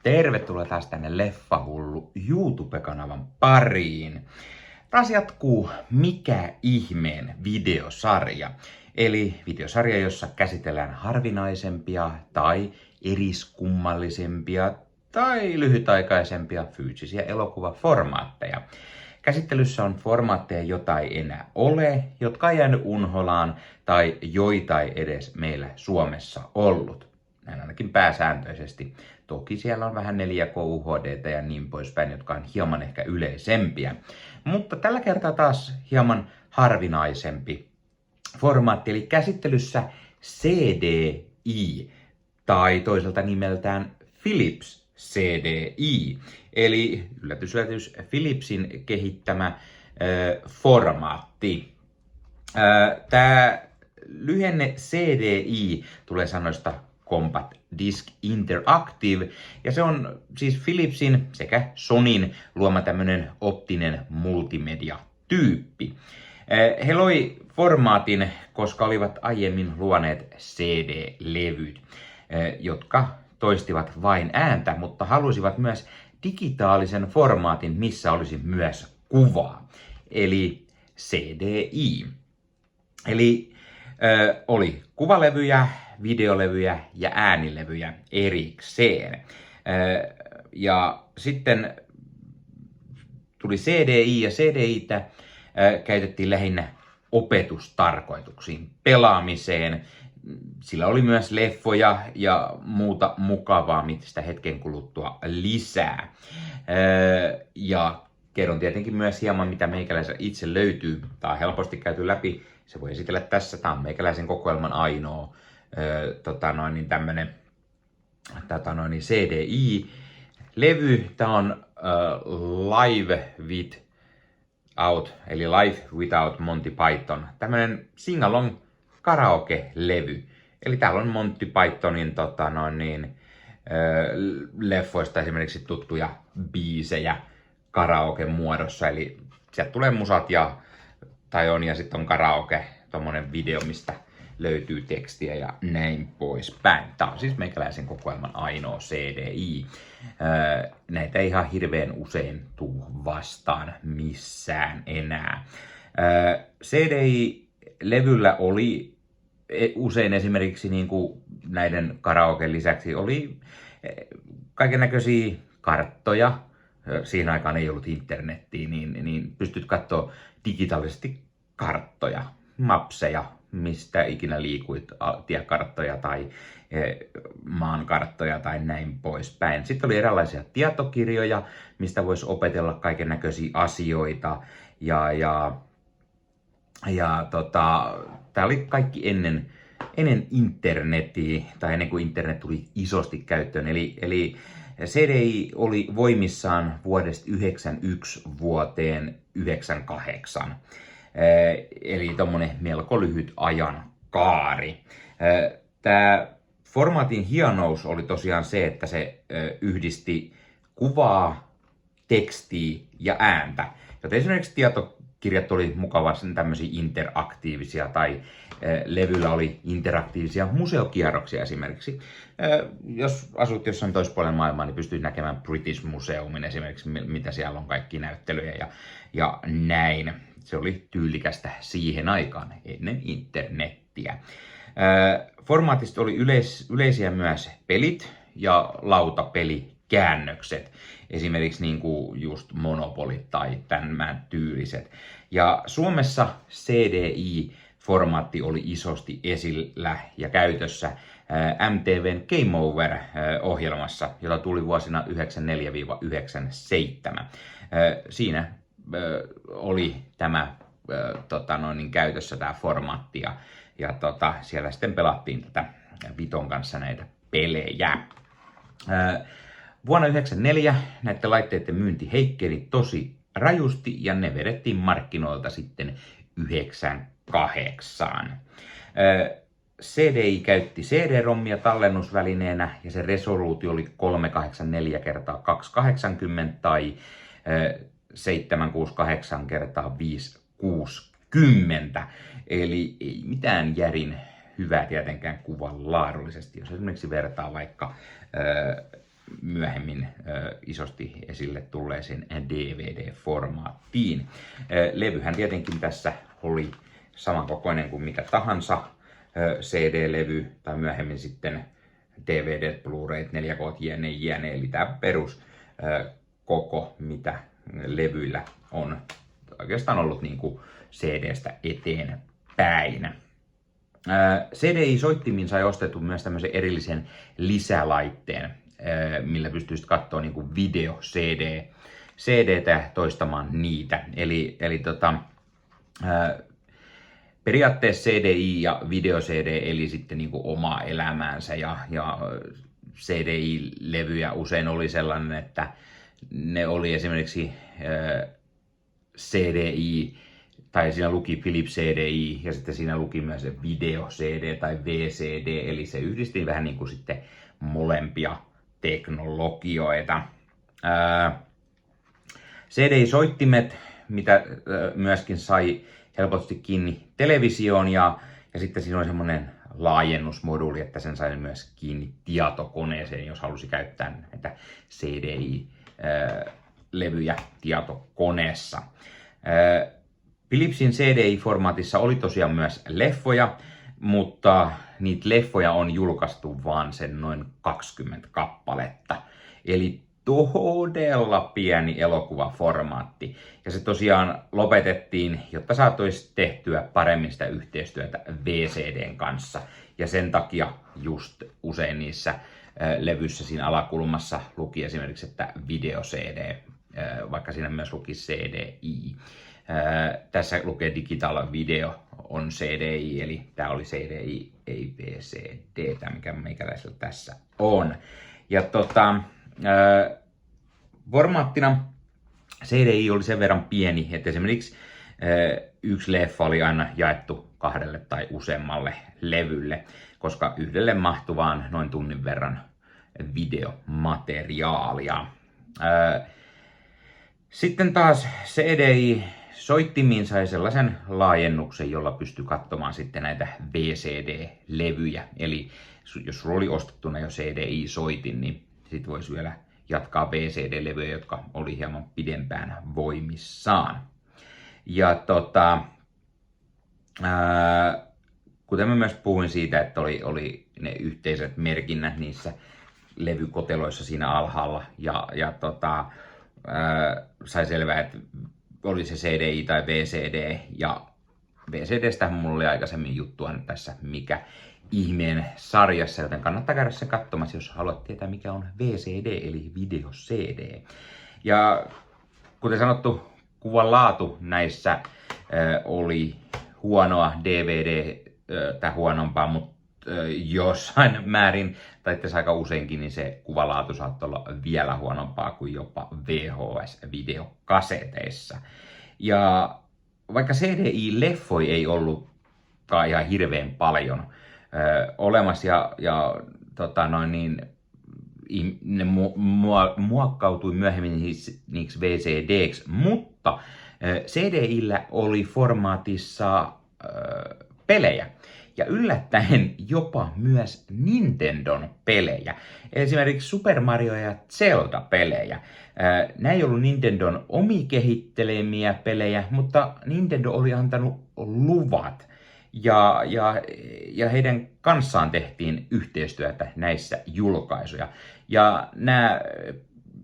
Tervetuloa taas tänne Leffahullu YouTube-kanavan pariin. Taas jatkuu Mikä ihmeen videosarja. Eli videosarja, jossa käsitellään harvinaisempia tai eriskummallisempia tai lyhytaikaisempia fyysisiä elokuvaformaatteja. Käsittelyssä on formaatteja, jota ei enää ole, jotka on jäänyt unholaan tai joita ei edes meillä Suomessa ollut. Näin ainakin pääsääntöisesti. Toki siellä on vähän 4K UHD:tä ja niin poispäin, jotka on hieman ehkä yleisempiä. Mutta tällä kertaa taas hieman harvinaisempi formaatti, eli käsittelyssä CDI, tai toiselta nimeltään Philips CDI, eli yllätys, Philipsin kehittämä formaatti. Tämä lyhenne CDI tulee sanoista Compact Disc Interactive, ja se on siis Philipsin sekä Sonyn luoma tämmönen optinen multimedia-tyyppi. He loi formaatin, koska olivat aiemmin luoneet CD-levyt, jotka toistivat vain ääntä, mutta halusivat myös digitaalisen formaatin, missä olisi myös kuvaa, eli CDI. Eli oli kuvalevyjä, videolevyjä ja äänilevyjä erikseen. Ja sitten tuli CDI, ja CDItä käytettiin lähinnä opetustarkoituksiin, pelaamiseen. Sillä oli myös leffoja ja muuta mukavaa, mistä hetken kuluttua lisää. Ja kerron tietenkin myös hieman, mitä meikäläisen itse löytyy. Tämä on helposti käyty läpi. Se voi esitellä tässä. Tämä on meikäläisen kokoelman ainoa tämmönen CDI-levy. Tämä on Live Without, eli Live Without Monty Python. Tämmönen sing-along karaoke-levy. Eli täällä on Monty Pythonin leffoista esimerkiksi tuttuja biisejä karaoke-muodossa. Eli sieltä tulee musat ja sitten on karaoke, tommonen video, mistä löytyy tekstiä ja näin poispäin. Tää on siis meikäläisen kokoelman ainoa CDI. Näitä ei ihan hirveän usein tuu vastaan missään enää. CDI-levyllä oli usein esimerkiksi niin kuin näiden karaoken lisäksi oli kaikennäköisiä karttoja. Siinä aikaan ei ollut internettiä, niin pystyt katsoa digitaalisesti karttoja, mapseja, mistä ikinä liikuit, tiekarttoja tai maankarttoja tai näin poispäin. Sitten oli erilaisia tietokirjoja, mistä voisi opetella kaiken näköisiä asioita. Tämä oli kaikki ennen internetiä, tai ennen kuin internet tuli isosti käyttöön. Eli CDI oli voimissaan vuodesta 1991 vuoteen 1998. Eli tommonen melko lyhyt ajan kaari. Tämä formaatin hienous oli tosiaan se, että se yhdisti kuvaa, tekstiä ja ääntä. Joten esimerkiksi tietokirjat oli mukavasti tämmöisiä interaktiivisia, tai levyllä oli interaktiivisia museokierroksia esimerkiksi. Jos asut jossain toispuolella maailmaa, niin pystyt näkemään British Museumin esimerkiksi, mitä siellä on kaikki näyttelyjä ja näin. Se oli tyylikästä siihen aikaan, ennen internettiä. Formaatista oli yleisiä myös pelit ja lautapelikäännökset. Esimerkiksi niin kuin just Monopoly tai tämän tyyliset. Ja Suomessa CDI-formaatti oli isosti esillä ja käytössä MTVn Game Over-ohjelmassa, jota tuli vuosina 1994-1997. Siinä oli tämä käytössä tämä formaatti, ja siellä sitten pelattiin tätä Viton kanssa näitä pelejä. Vuonna 1994 näiden laitteiden myynti heikkeli tosi rajusti, ja ne vedettiin markkinoilta sitten 1998. CDI käytti CD-rommia tallennusvälineenä, ja se resoluutio oli 384 x 280 tai 768 x 560. Eli ei mitään järin hyvää tietenkään kuvan laadullisesti. Jos esimerkiksi vertaa vaikka myöhemmin isosti esille tulleeseen DVD-formaattiin. Levyhän tietenkin tässä oli samankokoinen kuin mikä tahansa CD-levy tai myöhemmin sitten DVD, Blu-ray, 4K, jne, eli tämä perus koko, mitä levyillä on oikeastaan ollut niin kuin CD-stä eteenpäin. CDI-soittimiin sai ostettu myös tämmöisen erillisen lisälaitteen, millä pystyisi katsoa niin kuin CDtä toistamaan niitä. Eli periaatteessa CDI ja video-CD eli sitten niin kuin omaa elämäänsä ja CDI-levyjä usein oli sellainen, että ne oli esimerkiksi CDI, tai siinä luki Philips CDI, ja sitten siinä luki myös se video CD tai VCD, eli se yhdisti vähän niin kuin sitten molempia teknologioita. CDI-soittimet, mitä myöskin sai helposti kiinni televisioon, ja sitten siinä oli semmoinen laajennusmoduuli, että sen sai myös kiinni tietokoneeseen, jos halusi käyttää näitä CDI-levyjä tietokoneessa. Philipsin CDI-formaatissa oli tosiaan myös leffoja, mutta niitä leffoja on julkaistu vaan sen noin 20 kappaletta. Eli todella pieni elokuvaformaatti. Ja se tosiaan lopetettiin, jotta saataisiin tehtyä paremmin sitä yhteistyötä VCDn kanssa. Ja sen takia just usein niissä levyissä siinä alakulmassa luki esimerkiksi, että video CD, vaikka siinä myös luki CDI. Tässä lukee Digital Video on CDI, eli tämä oli CDI, ei VCD, mikä meikäläisellä tässä on. Ja formaattina CDI oli sen verran pieni, että esimerkiksi yksi leffa oli aina jaettu 2 tai useammalle levylle, koska yhdelle mahtui vaan noin tunnin verran videomateriaalia. Sitten taas CDI-soittimiin sai sellaisen laajennuksen, jolla pystyi katsomaan sitten näitä VCD-levyjä. Eli jos sulla oli ostettuna jo CDI-soitin, niin sit voisi vielä jatkaa VCD-levyjä, jotka oli hieman pidempään voimissaan. Ja kuten mä myös puhuin siitä, että oli ne yhteiset merkinnät niissä levykoteloissa siinä alhaalla, sai selvää, että oli se CDI tai VCD, ja VCDstä mulla oli aikaisemmin juttua nyt tässä Mikä ihmeen sarjassa, joten kannattaa käydä sen katsomassa, jos haluat tietää mikä on VCD eli video CD. Ja kuten sanottu, kuvan laatu näissä oli huonoa, DVD tai huonompaa, mutta jossain määrin, tai itse aika useinkin, niin se kuvalaatu saattoi olla vielä huonompaa kuin jopa VHS-videokaseteissa. Ja vaikka CDI-leffoja ei ollutkaan ihan hirveän paljon olemassa, ne muokkautui myöhemmin niiksi VCD:ksi, mutta CDI:llä oli formaatissa pelejä. Ja yllättäen jopa myös Nintendon pelejä. Esimerkiksi Super Mario ja Zelda-pelejä. Nämä ei ollut Nintendon omikehittelemiä pelejä, mutta Nintendo oli antanut luvat. Ja heidän kanssaan tehtiin yhteistyötä näissä julkaisuja. Ja nämä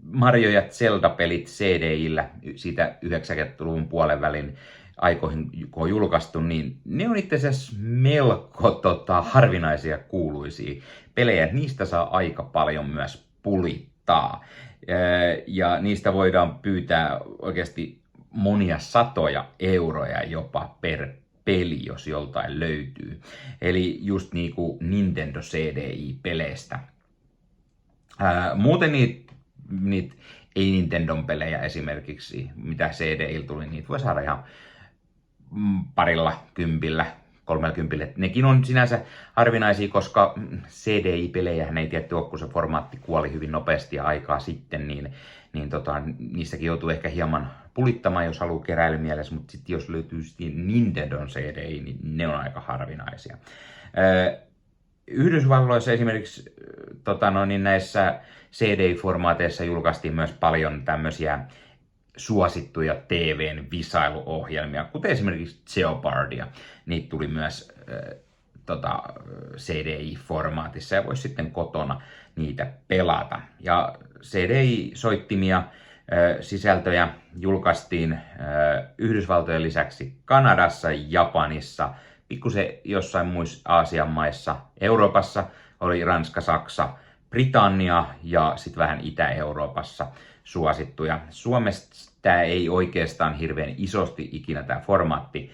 Mario ja Zelda-pelit CDI:llä siitä 90-luvun puolen välin aikoihin, kun on julkaistu, niin ne on itse asiassa melko harvinaisia kuuluisia pelejä. Niistä saa aika paljon myös pulittaa. Ja niistä voidaan pyytää oikeasti monia satoja euroja jopa per peli, jos joltain löytyy. Eli just niinku Nintendo CDI-peleistä. Muuten niitä ei Nintendon pelejä esimerkiksi, mitä CDI:llä tuli, niitä voi saada ihan 20, 30. Nekin on sinänsä harvinaisia, koska CDI-pelejä ei tietty ole, kun se formaatti kuoli hyvin nopeasti ja aikaa sitten, niin niistäkin joutuu ehkä hieman pulittamaan, jos haluaa keräilymielessä, mutta sitten jos löytyy Nintendon CDI, niin ne on aika harvinaisia. Yhdysvalloissa esimerkiksi näissä CD-formaateissa julkaistiin myös paljon tämmöisiä suosittuja TVn visailuohjelmia, kuten esimerkiksi Jeopardia. Niitä tuli myös CDI-formaatissa ja voisi sitten kotona niitä pelata. Ja CDI-soittimia sisältöjä julkaistiin Yhdysvaltojen lisäksi Kanadassa, Japanissa, pikkusen jossain muissa Aasian maissa, Euroopassa oli Ranska, Saksa, Britannia ja sitten vähän Itä-Euroopassa suosittuja. Suomessa tämä ei oikeastaan hirveän isosti ikinä tämä formaatti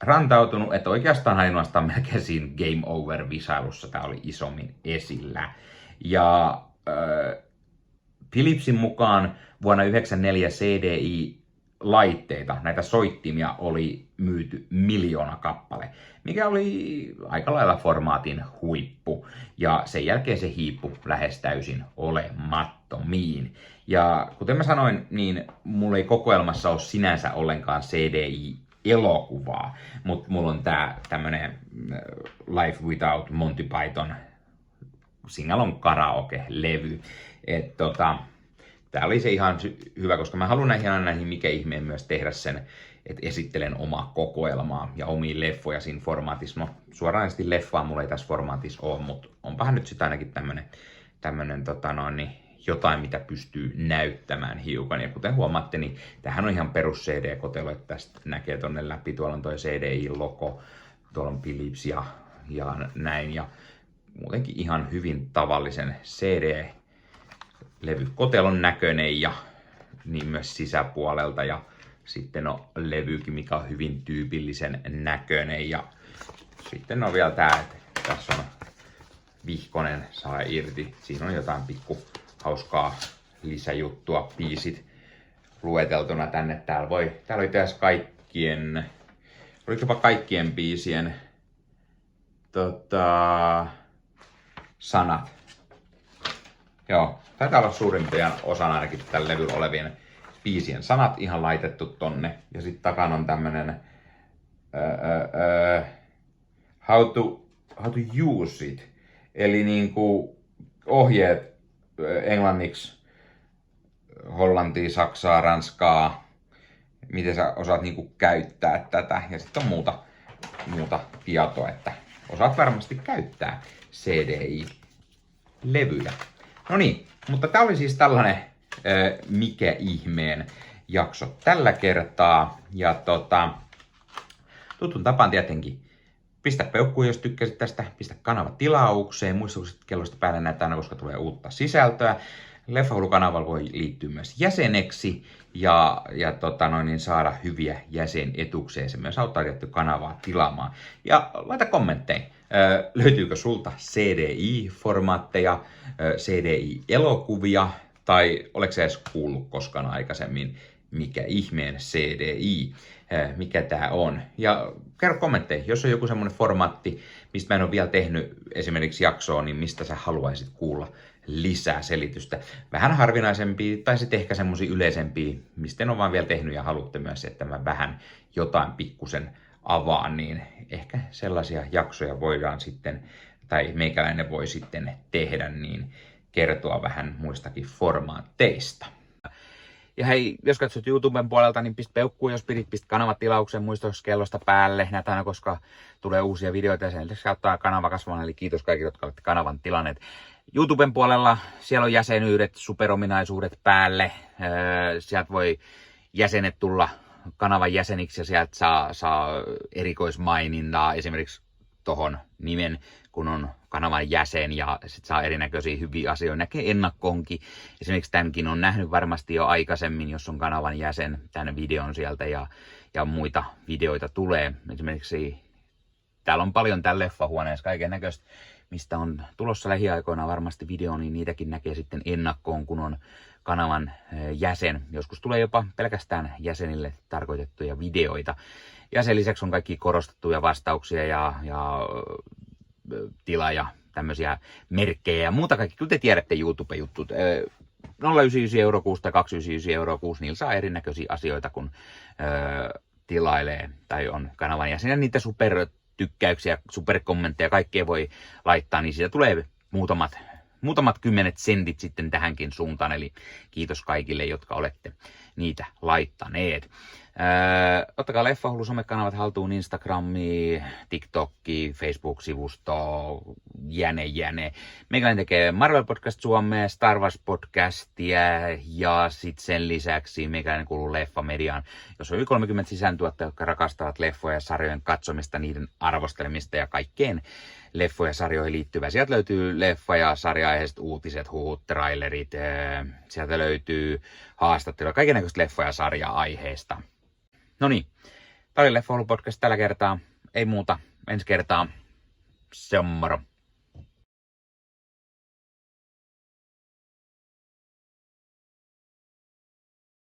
rantautunut, että oikeastaan ainoastaan melkein siinä Game Over-visailussa tämä oli isommin esillä. Ja Philipsin mukaan vuonna 1994 CDI-laitteita, näitä soittimia, oli myyty 1 miljoona kappale, mikä oli aika lailla formaatin huippu. Ja sen jälkeen se hiipui lähes täysin olemattomiin. Ja kuten mä sanoin, niin mulla ei kokoelmassa ole sinänsä ollenkaan CDI-elokuvaa, mutta mulla on tämmönen Life Without Monty Python Singalong karaoke-levy. Tää oli se ihan hyvä, koska mä haluan näihin mikä ihmeen myös tehdä sen, että esittelen omaa kokoelmaa ja omia leffoja siinä formaatissa. No, suoranaisesti leffaa mulla ei tässä formaatissa ole, mutta onpahan nyt sitten ainakin tämmönen jotain, mitä pystyy näyttämään hiukan. Ja kuten huomaatte, niin tämähän on ihan perus CD-kotelo, että tästä näkee tonne läpi. Tuolla on toi CDI-logo, tuolla on Philips ja näin. Ja muutenkin ihan hyvin tavallisen CD-levykotelon näköinen ja niin myös sisäpuolelta. Ja sitten on levykin, mikä on hyvin tyypillisen näköinen. Ja sitten on vielä tää, että tässä on vihkonen saa irti. Siinä on jotain pikku hauskaa lisäjuttua, biisit lueteltuna tänne. Täällä oli tässä kaikkien, oliko jopa kaikkien biisien sanat. Joo, taitaa olla suurimpia osan ainakin tällä levyllä olevien biisien sanat ihan laitettu tonne. Ja sitten takana on tämmönen how to use it. Eli niinku ohjeet englanniksi, hollantia, saksaa, ranskaa, miten sä osaat niinku käyttää tätä. Ja sitten on muuta tietoa, että osaat varmasti käyttää CDI-levyjä. No niin, mutta tää oli siis tällainen mikä ihmeen jakso tällä kertaa. Ja tutun tapaan tietenkin pistä peukkuun, jos tykkäsit tästä. Pistä kanava tilaukseen. Muistutukset kellosta päälle näitä aina, koska tulee uutta sisältöä. Leffahullu-kanavalla voi liittyä myös jäseneksi ja saada hyviä jäsenetuksia. Se myös auttaa tietty kanavaa tilaamaan. Ja laita kommentteja. Löytyykö sulta CDI-formaatteja, CDI-elokuvia tai oletko sä edes kuullut koskaan aikaisemmin, mikä ihmeen CDI, mikä tää on. Ja kerro kommentteja, jos on joku semmoinen formaatti, mistä mä en ole vielä tehnyt esimerkiksi jaksoa, niin mistä sä haluaisit kuulla lisää selitystä. Vähän harvinaisempia tai sitten ehkä semmoisia yleisempiä, mistä en ole vaan vielä tehnyt ja haluatte myös, että mä vähän jotain pikkusen avaan, niin ehkä sellaisia jaksoja voidaan sitten, tai meikäläinen voi sitten tehdä, niin kertoa vähän muistakin formaatteista. Ja hei, jos katsot YouTuben puolelta, niin pistä peukkuun, jos pistä kanavatilauksen muistutuskellosta päälle. Näitä aina, koska tulee uusia videoita ja sen lisäksi auttaa kanava kasvamaan. Eli kiitos kaikille, jotka olette kanavan tilanneet. YouTuben puolella siellä on jäsenyydet, superominaisuudet päälle. Sieltä voi jäsenet tulla kanavan jäseniksi ja sieltä saa erikoismainintaa esimerkiksi tohon nimen, kun on kanavan jäsen ja sit saa erinäköisiä hyviä asioita. Näkee ennakkoonkin. Esimerkiksi tämänkin on nähnyt varmasti jo aikaisemmin, jos on kanavan jäsen, tämän videon sieltä ja muita videoita tulee. Esimerkiksi täällä on paljon täällä leffahuoneessa kaiken näköistä, mistä on tulossa lähiaikoina varmasti video, niin niitäkin näkee sitten ennakkoon, kun on kanavan jäsen. Joskus tulee jopa pelkästään jäsenille tarkoitettuja videoita. Ja sen lisäksi on kaikki korostettuja vastauksia ja tila ja tämmöisiä merkkejä ja muuta kaikki. Kyllä te tiedätte YouTube-juttut. 0,99 € kuussa tai 2,99 € kuussa, niillä saa erinäköisiä asioita, kun tilailee tai on kanavan jäsen. Ja niitä tykkäyksiä, superkommentteja, kaikkea voi laittaa, niin siitä tulee muutamat kymmenet sentit sitten tähänkin suuntaan, eli kiitos kaikille, jotka olette niitä laittaneet. Ottakaa Leffahullu somekanavat haltuun, Instagrami, TikTokki, Facebook-sivusto, jäne. Meikäläinen tekee Marvel Podcast Suomea, Star Wars Podcastia ja sitten sen lisäksi meikäläinen kuuluu Leffamediaan, jos on yli 30 sisääntuottajia, jotka rakastavat leffoja ja sarjojen katsomista, niiden arvostelemista ja kaikkeen leffoja ja sarjoihin liittyvää. Sieltä löytyy leffa- ja sarja-aiheiset uutiset, huhut, trailerit, sieltä löytyy haastatteluja, kaikennäköistä leffa- ja sarja-aiheesta. No niin, tämä oli Leffahullu podcast tällä kertaa. Ei muuta, ensi kertaa. Se on moro.